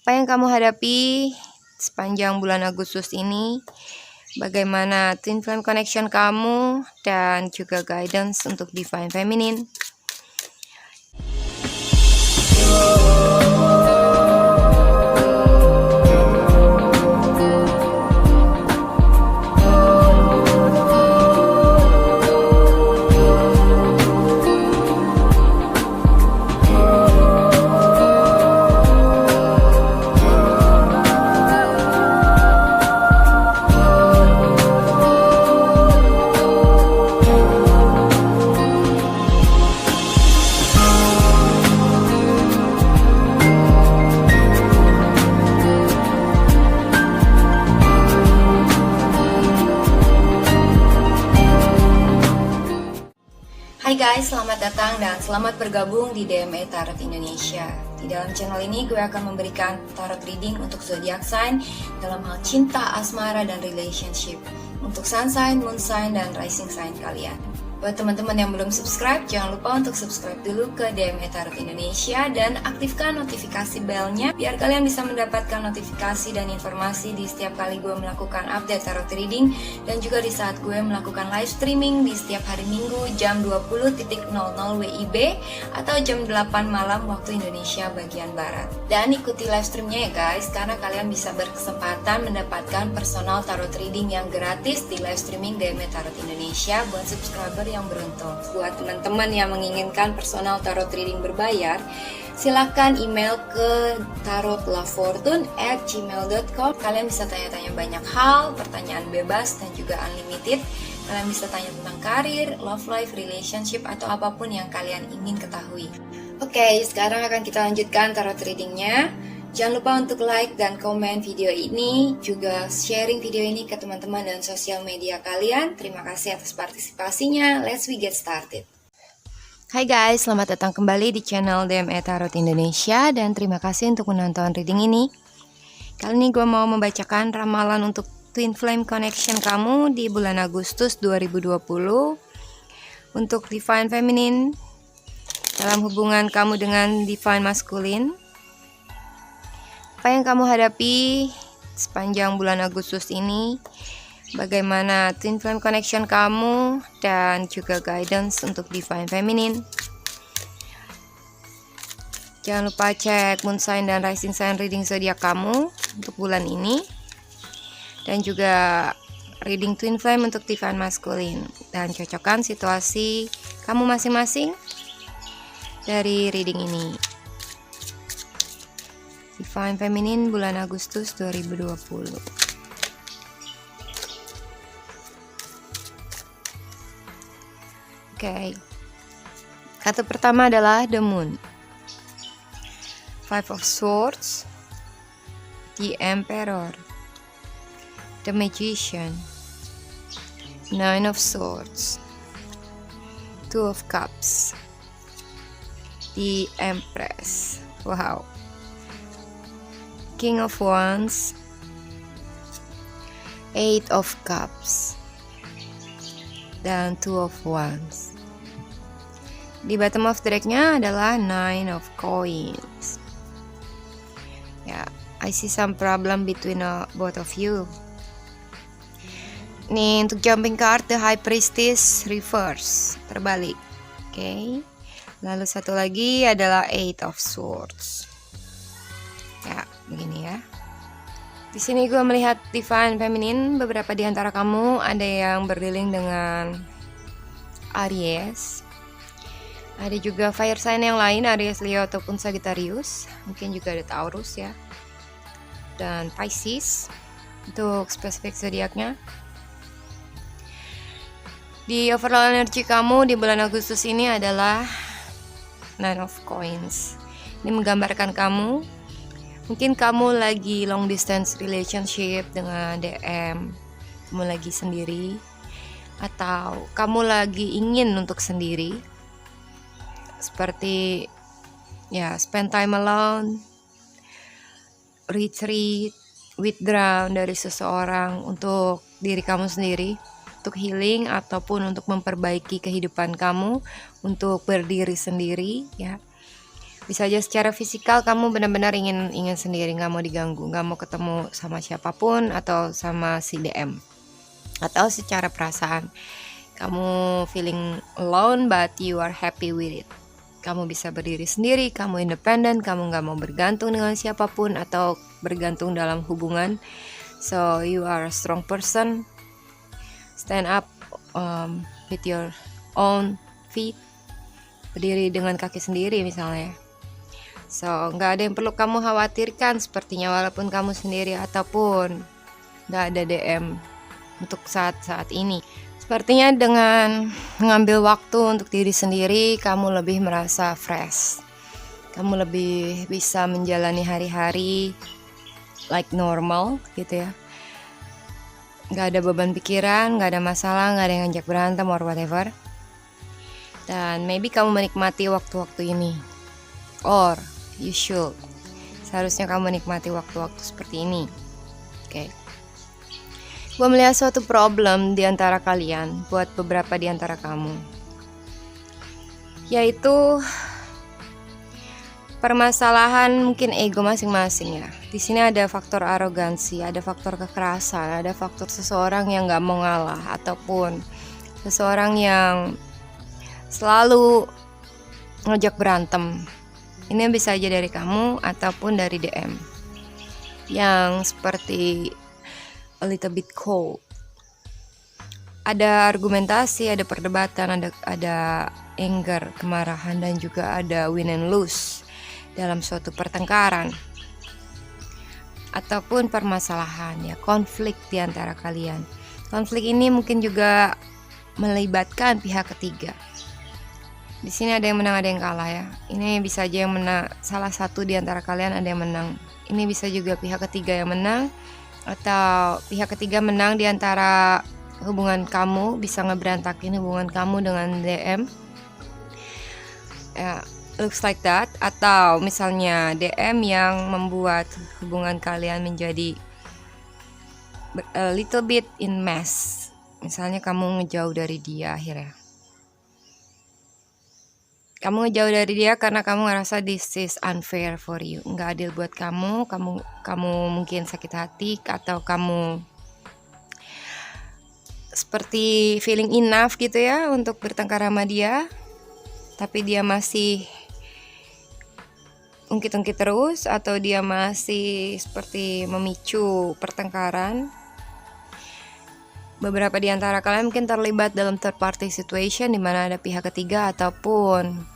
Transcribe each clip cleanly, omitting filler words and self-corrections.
Apa yang kamu hadapi sepanjang bulan Agustus ini? Bagaimana twin flame connection kamu dan juga guidance untuk divine feminine? Hai guys, selamat datang dan selamat bergabung di DME Tarot Indonesia. Di dalam channel ini gue akan memberikan tarot reading untuk zodiac sign dalam hal cinta, asmara, dan relationship. Untuk sun sign, moon sign, dan rising sign kalian. Buat teman-teman yang belum subscribe, jangan lupa untuk subscribe dulu ke DME Tarot Indonesia dan aktifkan notifikasi belnya biar kalian bisa mendapatkan notifikasi dan informasi di setiap kali gue melakukan update tarot reading dan juga di saat gue melakukan live streaming di setiap hari Minggu jam 20.00 WIB atau jam 8 malam waktu Indonesia bagian Barat. Dan ikuti live streamnya ya guys, karena kalian bisa berkesempatan mendapatkan personal tarot reading yang gratis di live streaming DME Tarot Indonesia buat subscriber yang beruntung. Buat teman-teman yang menginginkan personal tarot reading berbayar, silahkan email ke tarotlafortune@gmail.com. Kalian bisa tanya-tanya banyak hal, pertanyaan bebas dan juga unlimited. Kalian bisa tanya tentang karir, love life, relationship, atau apapun yang kalian ingin ketahui. Oke, sekarang akan kita lanjutkan tarot readingnya. Jangan lupa untuk like dan komen video ini, juga sharing video ini ke teman-teman dan sosial media kalian. Terima kasih atas partisipasinya. Let's we get started. Hai guys, selamat datang kembali di channel DME Tarot Indonesia dan terima kasih untuk menonton reading ini. Kali ini gue mau membacakan ramalan untuk twin flame connection kamu di bulan Agustus 2020 untuk divine feminine dalam hubungan kamu dengan divine masculine. Apa yang kamu hadapi sepanjang bulan Agustus ini? Bagaimana twin flame connection kamu dan juga guidance untuk divine feminine? Jangan lupa cek moon sign dan rising sign reading zodiak kamu untuk bulan ini, dan juga reading twin flame untuk divine masculine, dan cocokkan situasi kamu masing-masing dari reading ini. Divine Feminine bulan Agustus 2020. Oke. Kartu pertama adalah The Moon. Five of Swords, The Emperor, The Magician, Nine of Swords, Two of Cups, The Empress. Wow. King of Wands, Eight of Cups, dan Two of Wands. Di bottom of the deck-nya adalah Nine of Coins. Ya, I see some problem between both of you. Nih untuk jumping card, The High Priestess reverse, terbalik. Oke. Lalu satu lagi adalah Eight of Swords. Ya, begini ya. Di sini gue melihat divine feminine, beberapa di antara kamu ada yang berdealing dengan Aries. Ada juga fire sign yang lain, Aries, Leo ataupun Sagittarius. Mungkin juga ada Taurus ya. Dan Pisces untuk spesifik zodiaknya. Di overall energy kamu di bulan Agustus ini adalah Nine of Coins. Ini menggambarkan mungkin kamu lagi long distance relationship dengan DM, kamu lagi sendiri, atau kamu lagi ingin untuk sendiri, seperti ya spend time alone, retreat, withdraw dari seseorang untuk diri kamu sendiri, untuk healing ataupun untuk memperbaiki kehidupan kamu, untuk berdiri sendiri ya. Bisa aja secara fisikal kamu benar-benar ingin sendiri, nggak mau diganggu, nggak mau ketemu sama siapapun atau sama si DM. Atau secara perasaan, kamu feeling alone but you are happy with it. Kamu bisa berdiri sendiri, kamu independen, kamu nggak mau bergantung dengan siapapun atau bergantung dalam hubungan. So you are a strong person. Stand up with your own feet. Berdiri dengan kaki sendiri misalnya. So, nggak ada yang perlu kamu khawatirkan sepertinya, walaupun kamu sendiri ataupun nggak ada DM untuk saat-saat ini. Sepertinya dengan mengambil waktu untuk diri sendiri, kamu lebih merasa fresh. Kamu lebih bisa menjalani hari-hari like normal gitu ya. Nggak ada beban pikiran, nggak ada masalah, nggak ada yang ngajak berantem or whatever. Dan maybe kamu menikmati waktu-waktu ini. Or you should. Seharusnya kamu menikmati waktu-waktu seperti ini. Oke. Gue melihat suatu problem di antara kalian, buat beberapa di antara kamu. Yaitu permasalahan mungkin ego masing-masing ya. Di sini ada faktor arogansi, ada faktor kekerasan, ada faktor seseorang yang gak mau ngalah, ataupun seseorang yang selalu ngejak berantem. Ini bisa aja dari kamu ataupun dari DM yang seperti a little bit cold. Ada argumentasi, ada perdebatan, ada anger, kemarahan, dan juga ada win and lose dalam suatu pertengkaran ataupun permasalahan ya, konflik di antara kalian. Konflik ini mungkin juga melibatkan pihak ketiga. Di sini ada yang menang, ada yang kalah ya. Ini bisa aja yang menang, salah satu di antara kalian ada yang menang. Ini bisa juga pihak ketiga yang menang, atau pihak ketiga menang di antara hubungan kamu, bisa ngeberantakin hubungan kamu dengan DM. Ya, looks like that. Atau misalnya DM yang membuat hubungan kalian menjadi a little bit in mess. Misalnya kamu ngejauh dari dia akhirnya. Kamu ngejauh dari dia karena kamu ngerasa this is unfair for you, nggak adil buat kamu mungkin sakit hati, atau kamu seperti feeling enough gitu ya untuk bertengkar sama dia, tapi dia masih ungkit-ungkit terus, atau dia masih seperti memicu pertengkaran. Beberapa di antara kalian mungkin terlibat dalam third party situation, di mana ada pihak ketiga ataupun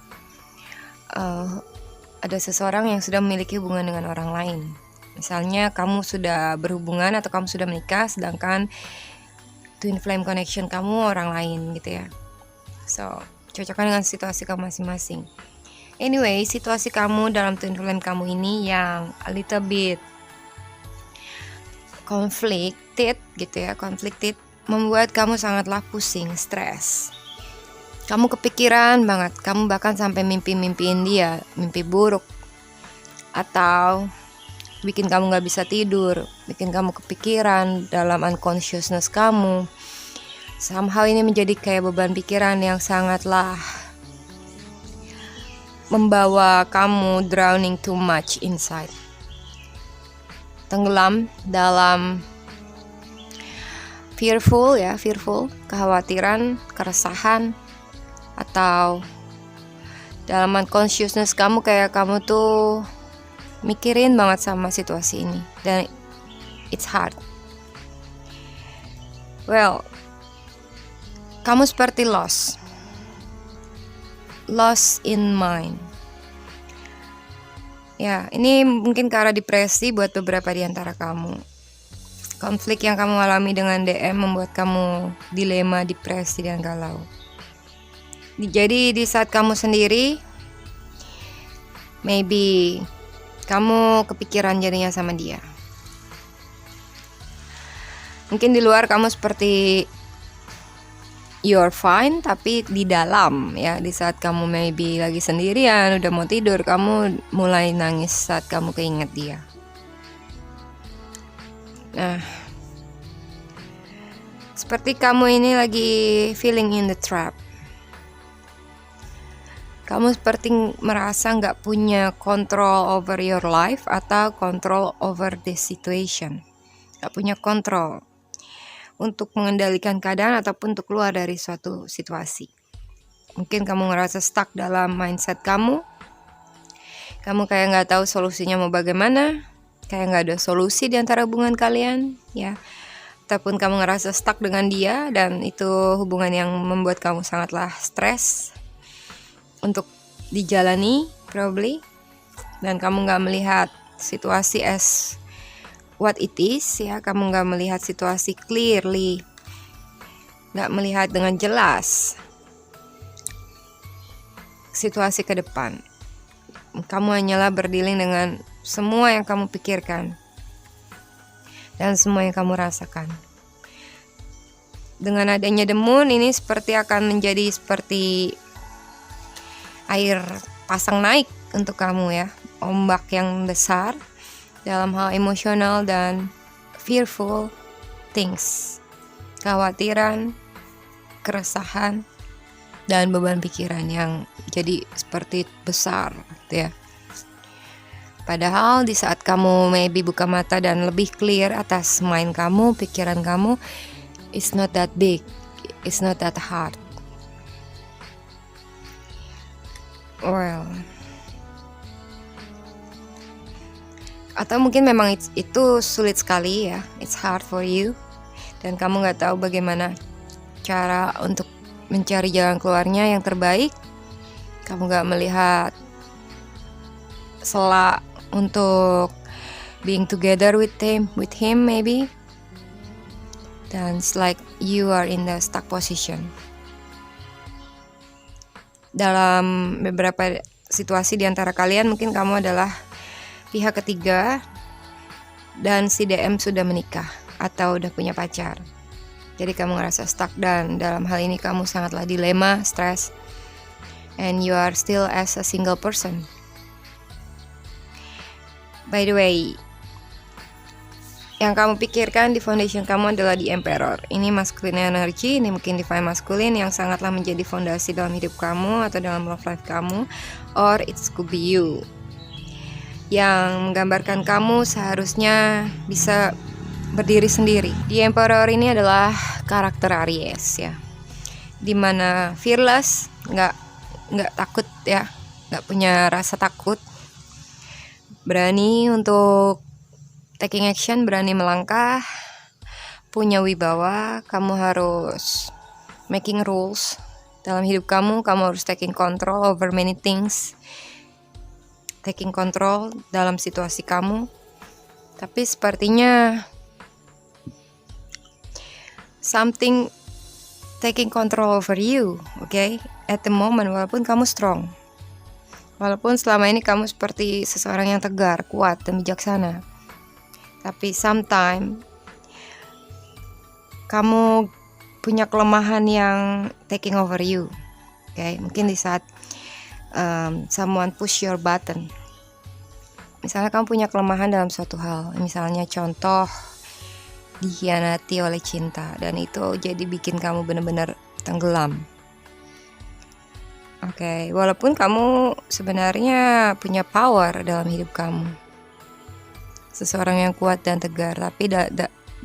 ada seseorang yang sudah memiliki hubungan dengan orang lain. Misalnya kamu sudah berhubungan atau kamu sudah menikah, sedangkan twin flame connection kamu orang lain gitu ya. So, cocokkan dengan situasi kamu masing-masing. Anyway, situasi kamu dalam twin flame kamu ini yang a little bit conflicted gitu ya, membuat kamu sangatlah pusing, stres. Kamu kepikiran banget, kamu bahkan sampai mimpi-mimpiin dia, mimpi buruk. Atau bikin kamu gak bisa tidur, bikin kamu kepikiran dalam unconsciousness kamu. Somehow ini menjadi kayak beban pikiran yang sangatlah membawa kamu drowning too much inside. Tenggelam dalam fearful, kekhawatiran, keresahan, atau dalam unconsciousness kamu kayak kamu tuh mikirin banget sama situasi ini, dan it's hard. Well, kamu seperti lost in mind. Ya, ini mungkin ke arah depresi buat beberapa di antara kamu. Konflik yang kamu alami dengan DM membuat kamu dilema, depresi, dan galau. Jadi di saat kamu sendiri, maybe kamu kepikiran jadinya sama dia. Mungkin di luar kamu seperti you're fine, tapi di dalam ya, di saat kamu maybe lagi sendirian, udah mau tidur, kamu mulai nangis saat kamu keinget dia. Nah, seperti kamu ini lagi feeling in the trap. Kamu seperti merasa nggak punya control over your life atau control over the situation. Nggak punya kontrol untuk mengendalikan keadaan ataupun untuk keluar dari suatu situasi. Mungkin kamu ngerasa stuck dalam mindset kamu. Kamu kayak nggak tahu solusinya mau bagaimana. Kayak nggak ada solusi di antara hubungan kalian, ya. Ataupun kamu ngerasa stuck dengan dia dan itu hubungan yang membuat kamu sangatlah stres untuk dijalani probably, dan kamu gak melihat situasi as what it is, ya. Kamu gak melihat situasi clearly, gak melihat dengan jelas situasi ke depan. Kamu hanyalah berdealing dengan semua yang kamu pikirkan dan semua yang kamu rasakan. Dengan adanya the moon ini seperti akan menjadi seperti air pasang naik untuk kamu, ya. Ombak yang besar dalam hal emosional dan fearful things. Kekhawatiran, keresahan, dan beban pikiran yang jadi seperti besar, gitu ya. Padahal di saat kamu maybe buka mata dan lebih clear atas mind kamu, pikiran kamu, it's not that big, it's not that hard. Well, atau mungkin memang itu sulit sekali, ya. It's hard for you, dan kamu gak tahu bagaimana cara untuk mencari jalan keluarnya yang terbaik. Kamu gak melihat sela untuk being together with him maybe. Dan it's like you are in the stuck position. Dalam beberapa situasi di antara kalian, mungkin kamu adalah pihak ketiga dan si DM sudah menikah atau udah punya pacar. Jadi kamu ngerasa stuck, dan dalam hal ini kamu sangatlah dilema, stres, and you are still as a single person. By the way, yang kamu pikirkan di foundation kamu adalah di Emperor. Ini masculine energy, ini mungkin divine masculine yang sangatlah menjadi fondasi dalam hidup kamu atau dalam love life kamu, or it could be you, yang menggambarkan kamu seharusnya bisa berdiri sendiri. Di Emperor ini adalah karakter Aries, ya, dimana fearless, nggak takut, ya, nggak punya rasa takut, berani untuk taking action, berani melangkah, punya wibawa. Kamu harus making rules dalam hidup kamu. Kamu harus taking control over many things, taking control dalam situasi kamu. Tapi sepertinya something taking control over you, okay? At the moment, walaupun kamu strong, walaupun selama ini kamu seperti seseorang yang tegar, kuat, dan bijaksana, tapi sometimes kamu punya kelemahan yang taking over you, okay? Mungkin di saat someone push your button, misalnya kamu punya kelemahan dalam suatu hal, misalnya contoh dikhianati oleh cinta, dan itu jadi bikin kamu benar-benar tenggelam. Oke, walaupun kamu sebenarnya punya power dalam hidup kamu, seseorang yang kuat dan tegar, tapi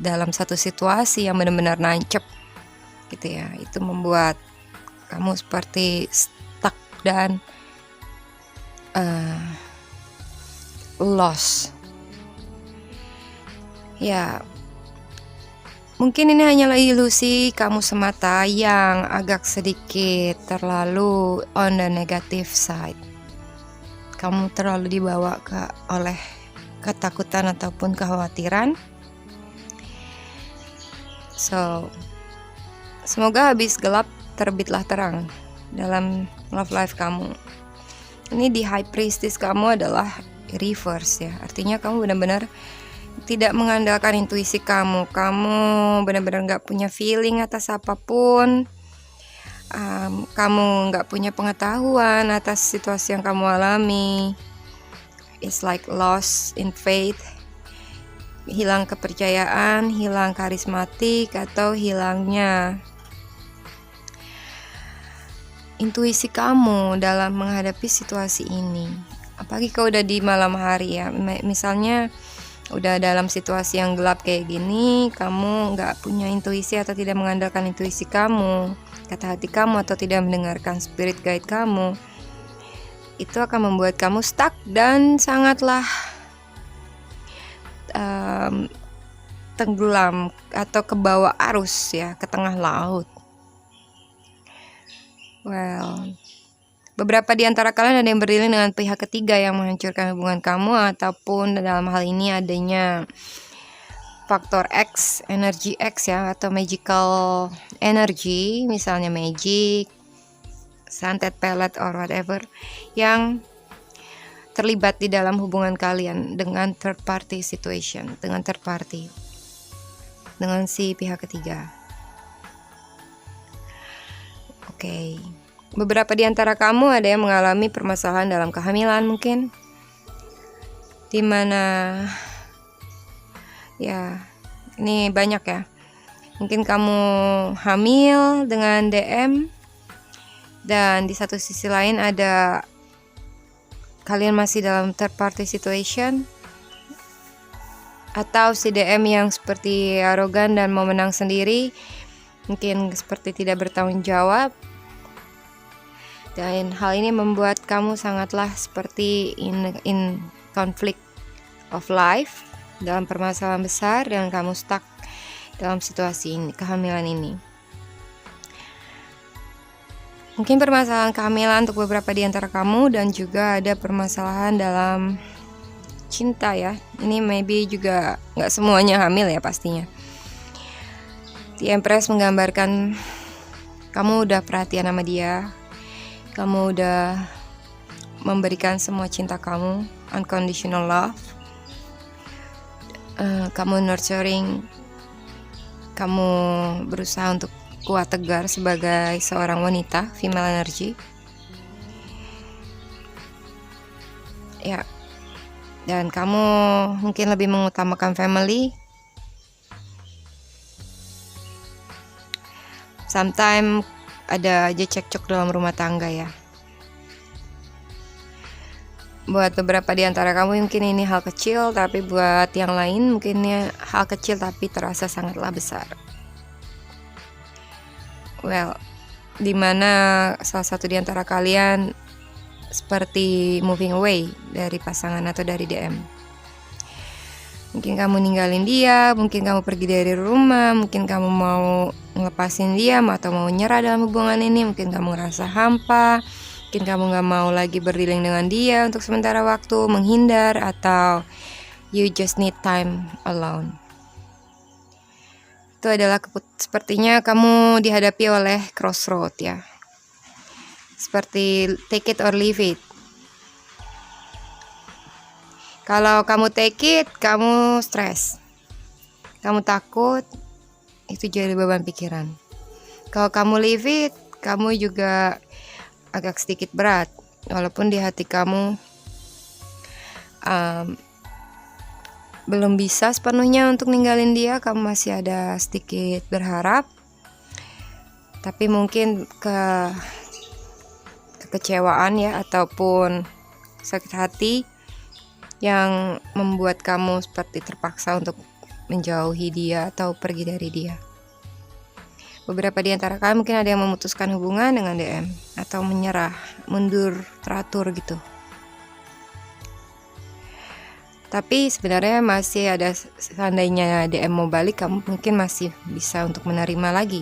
dalam satu situasi yang benar-benar nancep, gitu ya, itu membuat kamu seperti stuck dan lost. Ya, mungkin ini hanyalah ilusi kamu semata yang agak sedikit terlalu on the negative side. Kamu terlalu dibawa oleh ketakutan ataupun kekhawatiran. So, semoga habis gelap terbitlah terang dalam love life kamu. Ini di High Priestess kamu adalah reverse, ya. Artinya kamu benar-benar tidak mengandalkan intuisi kamu. Kamu benar-benar gak punya feeling atas apapun. Kamu gak punya pengetahuan atas situasi yang kamu alami. It's like lost in faith. Hilang kepercayaan, hilang karismatik, atau hilangnya intuisi kamu dalam menghadapi situasi ini. Apalagi kalau udah di malam hari ya, misalnya udah dalam situasi yang gelap kayak gini, kamu nggak punya intuisi atau tidak mengandalkan intuisi kamu, kata hati kamu, atau tidak mendengarkan spirit guide kamu, itu akan membuat kamu stuck dan sangatlah tenggelam atau ke bawah arus ya, ke tengah laut. Well, beberapa di antara kalian ada yang berdiri dengan pihak ketiga yang menghancurkan hubungan kamu, ataupun dalam hal ini adanya faktor X, energi X ya, atau magical energy, misalnya magic, santet pelet or whatever, yang terlibat di dalam hubungan kalian dengan third party situation, dengan third party, dengan si pihak ketiga. Oke. Beberapa di antara kamu ada yang mengalami permasalahan dalam kehamilan mungkin, dimana ya ini banyak ya, mungkin kamu hamil dengan DM, dan di satu sisi lain ada kalian masih dalam third party situation, atau si DM yang seperti arogan dan mau menang sendiri, mungkin seperti tidak bertanggung jawab. Dan hal ini membuat kamu sangatlah seperti in conflict of life, dalam permasalahan besar, dan kamu stuck dalam situasi ini, kehamilan ini. Mungkin permasalahan kehamilan untuk beberapa di antara kamu, dan juga ada permasalahan dalam cinta ya. Ini maybe juga gak semuanya hamil ya pastinya. The Empress menggambarkan kamu udah perhatian sama dia, kamu udah memberikan semua cinta kamu, unconditional love, kamu nurturing, kamu berusaha untuk kuat tegar sebagai seorang wanita, female energy ya, dan kamu mungkin lebih mengutamakan family. Sometimes ada aja cekcok dalam rumah tangga ya. Buat beberapa di antara kamu mungkin ini hal kecil, tapi buat yang lain mungkin ini hal kecil tapi terasa sangatlah besar. Well, dimana salah satu di antara kalian seperti moving away dari pasangan atau dari DM. Mungkin kamu ninggalin dia, mungkin kamu pergi dari rumah, mungkin kamu mau ngelepasin dia atau mau nyerah dalam hubungan ini, mungkin kamu ngerasa hampa, mungkin kamu gak mau lagi berdileng dengan dia untuk sementara waktu, menghindar, atau you just need time alone. Itu adalah sepertinya kamu dihadapi oleh crossroad ya, seperti take it or leave it. Kalau kamu take it, kamu stres, kamu takut, itu jadi beban pikiran. Kalau kamu leave it, kamu juga agak sedikit berat, walaupun di hati kamu belum bisa sepenuhnya untuk ninggalin dia, kamu masih ada sedikit berharap, tapi mungkin kekecewaan ya, ataupun sakit hati yang membuat kamu seperti terpaksa untuk menjauhi dia atau pergi dari dia. Beberapa di antara kalian mungkin ada yang memutuskan hubungan dengan DM atau menyerah, mundur teratur gitu. Tapi sebenarnya masih ada, seandainya DM mau balik, kamu mungkin masih bisa untuk menerima lagi,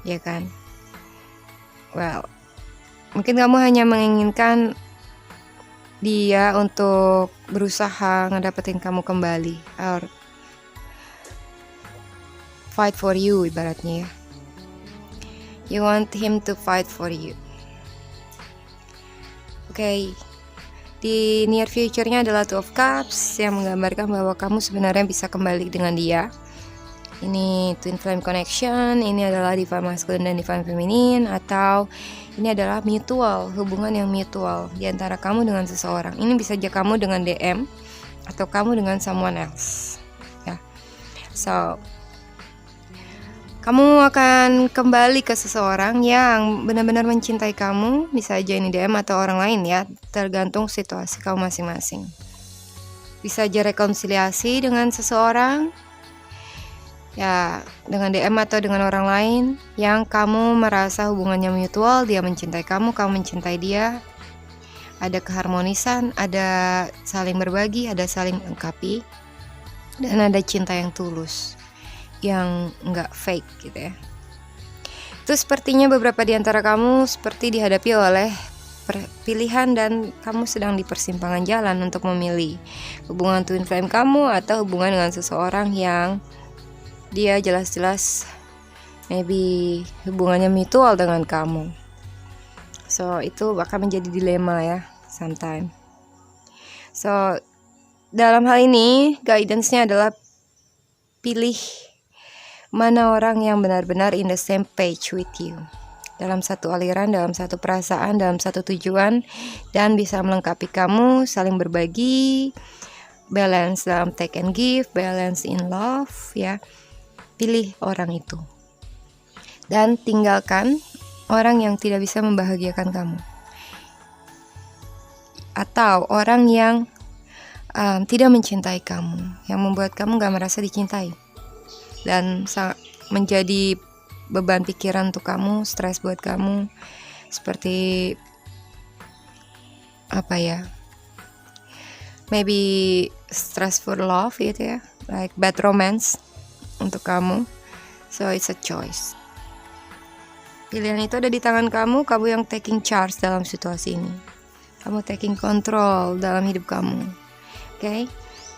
ya kan? Well, mungkin kamu hanya menginginkan dia untuk berusaha ngedapetin kamu kembali, or fight for you ibaratnya ya. You want him to fight for you. Oke. Di near future-nya adalah Two of Cups yang menggambarkan bahwa kamu sebenarnya bisa kembali dengan dia. Ini twin flame connection, ini adalah divine masculine dan divine feminine, atau ini adalah mutual, hubungan yang mutual di antara kamu dengan seseorang. Ini bisa aja kamu dengan DM atau kamu dengan someone else. Ya. So, Kamu akan kembali ke seseorang yang benar-benar mencintai kamu. Bisa aja ini DM atau orang lain ya, tergantung situasi kamu masing-masing. Bisa aja rekonsiliasi dengan seseorang ya, dengan DM atau dengan orang lain yang kamu merasa hubungannya mutual, dia mencintai kamu mencintai dia. Ada keharmonisan, ada saling berbagi, ada saling melengkapi, dan ada cinta yang tulus, yang nggak fake gitu ya. Itu sepertinya beberapa di antara kamu seperti dihadapi oleh pilihan dan kamu sedang di persimpangan jalan untuk memilih hubungan twin flame kamu atau hubungan dengan seseorang yang dia jelas-jelas maybe hubungannya mutual dengan kamu. So itu bakal menjadi dilema ya sometimes. So dalam hal ini guidance-nya adalah pilih mana orang yang benar-benar in the same page with you, dalam satu aliran, dalam satu perasaan, dalam satu tujuan, dan bisa melengkapi kamu, saling berbagi, balance dalam take and give, balance in love ya. Pilih orang itu dan tinggalkan orang yang tidak bisa membahagiakan kamu, atau orang yang tidak mencintai kamu, yang membuat kamu gak merasa dicintai dan menjadi beban pikiran untuk kamu, stres buat kamu, seperti apa ya, maybe stressful love gitu ya, like bad romance untuk kamu. So it's a choice. Pilihan itu ada di tangan kamu yang taking charge dalam situasi ini. Kamu taking control dalam hidup kamu. Oke?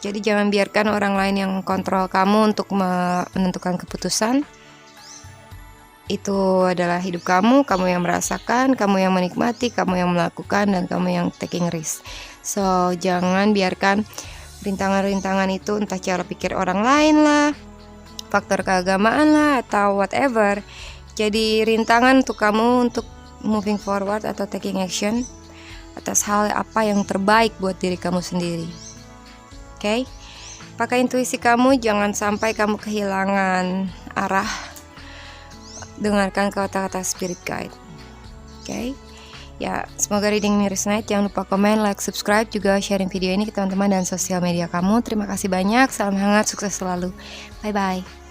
Jadi jangan biarkan orang lain yang kontrol kamu untuk menentukan keputusan. Itu adalah hidup kamu yang merasakan, kamu yang menikmati, kamu yang melakukan, dan kamu yang taking risk. So jangan biarkan rintangan-rintangan itu, entah cara pikir orang lain lah, faktor keagamaan lah, atau whatever, jadi rintangan untuk kamu untuk moving forward atau taking action atas hal apa yang terbaik buat diri kamu sendiri. Oke? Pakai intuisi kamu, jangan sampai kamu kehilangan arah. Dengarkan kata-kata spirit guide. Oke? Ya, semoga reading ini resonate. Jangan lupa komen, like, subscribe, juga sharing video ini ke teman-teman dan sosial media kamu. Terima kasih banyak, salam hangat, sukses selalu. Bye-bye.